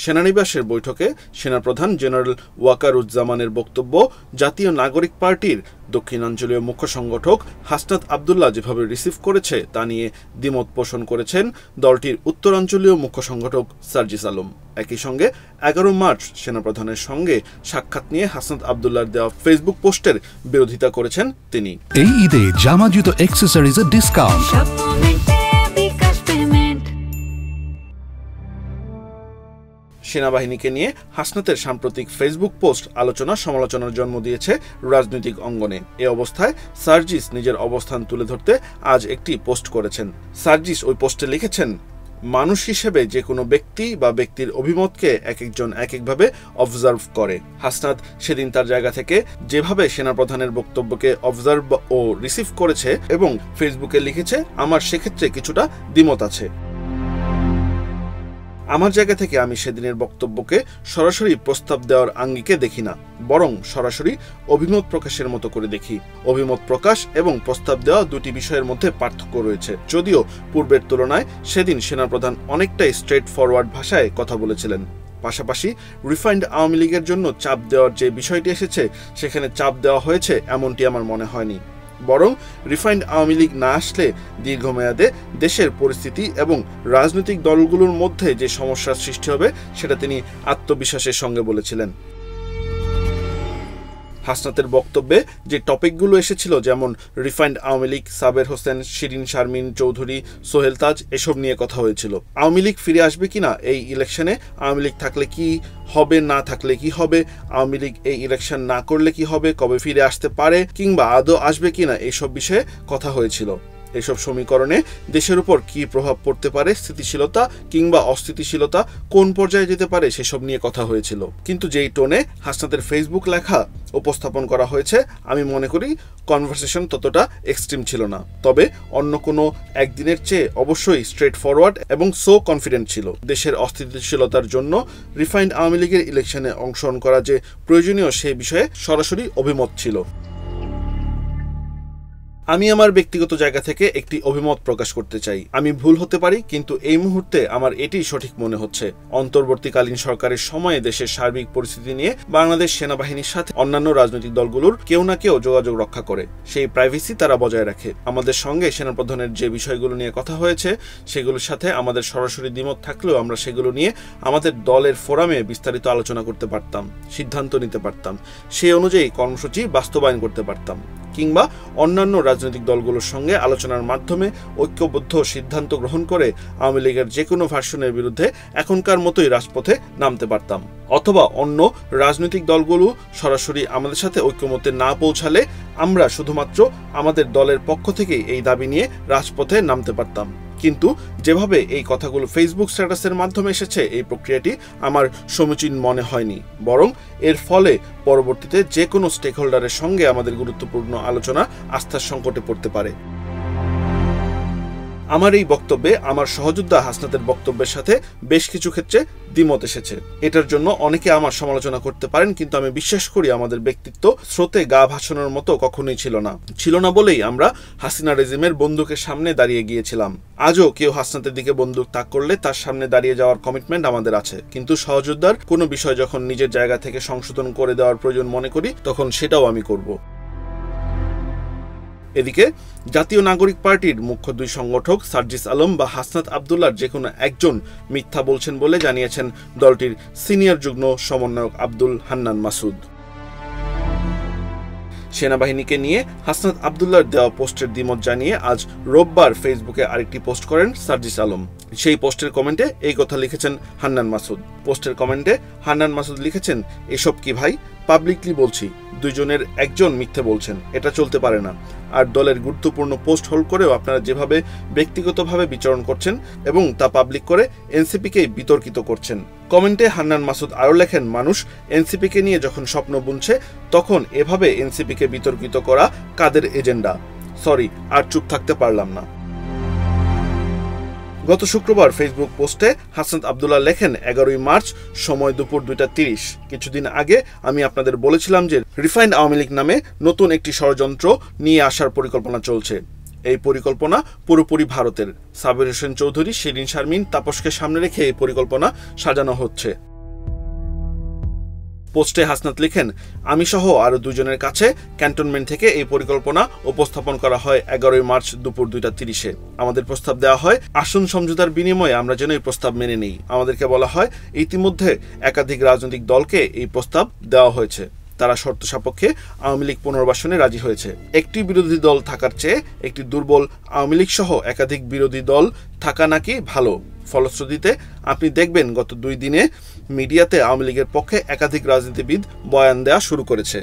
সেনানিবাসের বৈঠকে সেনাপ্রধান জেনারেল ওয়াকারুজ্জামানের বক্তব্য জাতীয় নাগরিক পার্টির দক্ষিণাঞ্চলীয় মুখ্য সংগঠক হাসনাত আব্দুল্লাহ যেভাবে রিসিভ করেছে তা নিয়ে দ্বিমত পোষণ করেছেন দলটির উত্তরাঞ্চলীয় মুখ্য সংগঠক সার্জিস আলম। একই সঙ্গে 11 মার্চ সেনাপ্রধানের সঙ্গে সাক্ষাৎ নিয়ে হাসনাত আব্দুল্লাহর দেওয়া ফেসবুক পোস্টের বিরোধিতা করেছেন তিনি। এই ঈদে জামা জুতো অ্যাকসেসরিজের ডিসকাউন্ট। সেনাবাহিনীকে নিয়ে হাসনাতের সাম্প্রতিক ফেসবুক পোস্ট আলোচনা সমালোচনার জন্ম দিয়েছে রাজনৈতিক অঙ্গনে। এ অবস্থায় সার্জিস নিজের অবস্থান তুলে ধরতে আজ একটি পোস্ট করেছেন। সার্জিস ওই পোস্টে লিখেছেন, মানুষ হিসেবে যে কোনো ব্যক্তি বা ব্যক্তির অভিমতকে এক একজন এক একভাবে অবজার্ভ করে। হাসনাত সেদিন তার জায়গা থেকে যেভাবে সেনাপ্রধানের বক্তব্যকে অবজার্ভ ও রিসিভ করেছে এবং ফেসবুকে লিখেছে, আমার সেক্ষেত্রে কিছুটা দ্বিমত আছে। আমার জায়গা থেকে আমি সেদিনের বক্তব্যকে সরাসরি প্রস্তাব দেওয়ার আঙ্গিকে দেখি না, বরং সরাসরি অভিমত প্রকাশের মতো করে দেখি। অভিমত প্রকাশ এবং প্রস্তাব দেওয়া দুটি বিষয়ের মধ্যে পার্থক্য রয়েছে। যদিও পূর্বের তুলনায় সেদিন সেনাপ্রধান অনেকটাই স্ট্রেট ফরওয়ার্ড ভাষায় কথা বলেছিলেন। পাশাপাশি রিফাইন্ড আওয়ামী লীগের জন্য চাপ দেওয়ার যে বিষয়টি এসেছে সেখানে চাপ দেওয়া হয়েছে এমনটি আমার মনে হয়নি, বরং রিফাইন্ড আওয়ামী লীগ না আসলে দীর্ঘমেয়াদে দেশের পরিস্থিতি এবং রাজনৈতিক দলগুলোর মধ্যে যে সমস্যার সৃষ্টি হবে সেটা তিনি আত্মবিশ্বাসের সঙ্গে বলেছিলেন। হাসনাতের বক্তব্যে যে টপিকগুলো এসেছিল, যেমন রিফাইন্ড আওয়ামী লীগ, সাবের হোসেন, শিরিন শারমিন চৌধুরী, সোহেল তাজ, এসব নিয়ে কথা হয়েছিল। আওয়ামী লীগ ফিরে আসবে কিনা এই ইলেকশনে, আওয়ামী লীগ থাকলে কি হবে, না থাকলে কি হবে, আওয়ামী লীগ এই ইলেকশন না করলে কি হবে, কবে ফিরে আসতে পারে কিংবা আদৌ আসবে কিনা, এইসব বিষয়ে কথা হয়েছিল। এসব সমীকরণে দেশের উপর কি প্রভাব পড়তে পারে, স্থিতিশীলতা কিংবা অস্থিতিশীলতা কোন পর্যায়ে যেতে পারে, সেসব নিয়ে কথা হয়েছিল। কিন্তু যেই টোনে হাসনাতের ফেসবুক লেখা উপস্থাপন করা হয়েছে, আমি মনে করি কনভারসেশন ততটা এক্সট্রিম ছিল না। তবে অন্য কোনো একদিনের চেয়ে অবশ্যই স্ট্রেট ফরওয়ার্ড এবং সো কনফিডেন্ট ছিল। দেশের অস্থিতিশীলতার জন্য রিফাইন্ড আওয়ামী লীগের ইলেকশনে অংশগ্রহণ করা যে প্রয়োজনীয় সে বিষয়ে সরাসরি অভিমত ছিল। আমি আমার ব্যক্তিগত জায়গা থেকে একটি অভিমত প্রকাশ করতে চাই। আমি ভুল হতে পারি, কিন্তু এই মুহূর্তে আমার এটাই সঠিক মনে হচ্ছে। অন্তর্বর্তীকালীন সরকারের সময়ে দেশের সার্বিক পরিস্থিতি নিয়ে বাংলাদেশ সেনাবাহিনীর সাথে অন্যান্য রাজনৈতিক দলগুলোর কেউ না কেউ যোগাযোগ রক্ষা করে, সেই প্রাইভেসি তারা বজায় রাখে। আমাদের সঙ্গে সেনাপ্রধানের যে বিষয়গুলো নিয়ে কথা হয়েছে সেগুলোর সাথে আমাদের সরাসরি দ্বিমত থাকলেও আমরা সেগুলো নিয়ে আমাদের দলের ফোরামে বিস্তারিত আলোচনা করতে পারতাম, সিদ্ধান্ত নিতে পারতাম, সেই অনুযায়ী কর্মসূচি বাস্তবায়ন করতে পারতাম, কিংবা অন্যান্য রাজনৈতিক দলগুলোর সঙ্গে আলোচনার মাধ্যমে ঐক্যবদ্ধ সিদ্ধান্ত গ্রহণ করে আওয়ামী লীগের যে কোনো ভার্সনের বিরুদ্ধে এখনকার মতোই রাজপথে নামতে পারতাম। অথবা অন্য রাজনৈতিক দলগুলো সরাসরি আমাদের সাথে ঐক্যমত্যে না পৌঁছালে আমরা শুধুমাত্র আমাদের দলের পক্ষ থেকেই এই দাবি নিয়ে রাজপথে নামতে পারতাম। কিন্তু যেভাবে এই কথাগুলো ফেসবুক স্ট্যাটাসের মাধ্যমে এসেছে, এই প্রক্রিয়াটি আমার সমীচীন মনে হয়নি, বরং এর ফলে পরবর্তীতে যে কোনো স্টেক হোল্ডারের সঙ্গে আমাদের গুরুত্বপূর্ণ আলোচনা আস্থার সংকটে পড়তে পারে। আমার এই বক্তব্যে আমার সহযোদ্ধা হাসনাতের বক্তব্যের সাথে বেশ কিছু ক্ষেত্রে দ্বিমত এসেছে। এটার জন্য অনেকে আমার সমালোচনা করতে পারেন, কিন্তু আমি বিশ্বাস করি আমাদের ব্যক্তিত্ব স্রোতে গা ভাসানোর মতো কখনোই ছিল না বলেই আমরা হাসিনা রেজিমের বন্দুকের সামনে দাঁড়িয়ে গিয়েছিলাম। আজও কেউ হাসনাতের দিকে বন্দুক তাক করলে তার সামনে দাঁড়িয়ে যাওয়ার কমিটমেন্ট আমাদের আছে, কিন্তু সহযোদ্ধার কোনো বিষয় যখন নিজের জায়গা থেকে সংশোধন করে দেওয়ার প্রয়োজন মনে করি তখন সেটাও আমি করব। এদিকে জাতীয় নাগরিক পার্টির মুখ্য দুই সংগঠক সার্জিস আলম বা হাসনাত আব্দুল্লাহর যে কোনো একজন মিথ্যা বলছেন বলে জানিয়েছেন দলটির সিনিয়র যুগ্ম সমন্বয়ক আব্দুল হান্নান মাসুদ। সেনাবাহিনীকে নিয়ে হাসনাত আব্দুল্লাহর দেওয়া পোস্টের দ্বিমত জানিয়ে আজ রোববার ফেসবুকে আরেকটি পোস্ট করেন সার্জিস আলম। সেই পোস্টের কমেন্টে এই কথা লিখেছেন হান্নান মাসুদ। পোস্টের কমেন্টে হান্নান মাসুদ লিখেছেন, এসব কি ভাই, পাবলিকলি বলছি, দুইজনের একজন মিথ্যে বলছেন, এটা চলতে পারে না। আর দলের গুরুত্বপূর্ণ পোস্ট হোল্ড করেও আপনারা যেভাবে ব্যক্তিগতভাবে বিচরণ করছেন এবং তা পাবলিক করে এনসিপিকেই বিতর্কিত করছেন। কমেন্টে হান্নান মাসুদ আরও লেখেন, মানুষ এনসিপিকে নিয়ে যখন স্বপ্ন বুনছে তখন এভাবে এনসিপিকে বিতর্কিত করা কাদের এজেন্ডা? সরি, আর চুপ থাকতে পারলাম না। গত শুক্রবার ফেসবুক পোস্টে হাসনাত আব্দুল্লাহ লেখেন, 11 মার্চ, সময় দুপুর 2:30। কিছুদিন আগে আমি আপনাদের বলেছিলাম যে রিফাইন্ড আওয়ামী লীগ নামে নতুন একটি ষড়যন্ত্র নিয়ে আসার পরিকল্পনা চলছে। এই পরিকল্পনা পুরোপুরি ভারতের। সাবের হোসেন চৌধুরী, শিরিন শারমিন, তাপসকে সামনে রেখে এই পরিকল্পনা সাজানো হচ্ছে। পোস্টে হাসনাত লিখেন, আমি সহ আরও 2 জনের কাছে ক্যান্টনমেন্ট থেকে এই পরিকল্পনা উপস্থাপন করা হয় 11 মার্চ দুপুর 2:30-এ। আমাদের প্রস্তাব দেওয়া হয় আসন সমঝোতার বিনিময়ে আমরা যেন এই প্রস্তাব মেনে নিই। আমাদেরকে বলা হয় ইতিমধ্যে একাধিক রাজনৈতিক দলকে এই প্রস্তাব দেওয়া হয়েছে, তারা শর্ত সাপেক্ষে আওয়ামী লীগ পুনর্বাসনে রাজি হয়েছে। একটি বিরোধী দল থাকার চেয়ে একটি দুর্বল আওয়ামী লীগ সহ একাধিক বিরোধী দল থাকা নাকি ভালো। ফলশ্রুতিতে আপনি দেখবেন গত 2 দিনে মিডিয়াতে আওয়ামী লীগের পক্ষে একাধিক রাজনীতিবিদ বয়ান দেওয়া শুরু করেছে।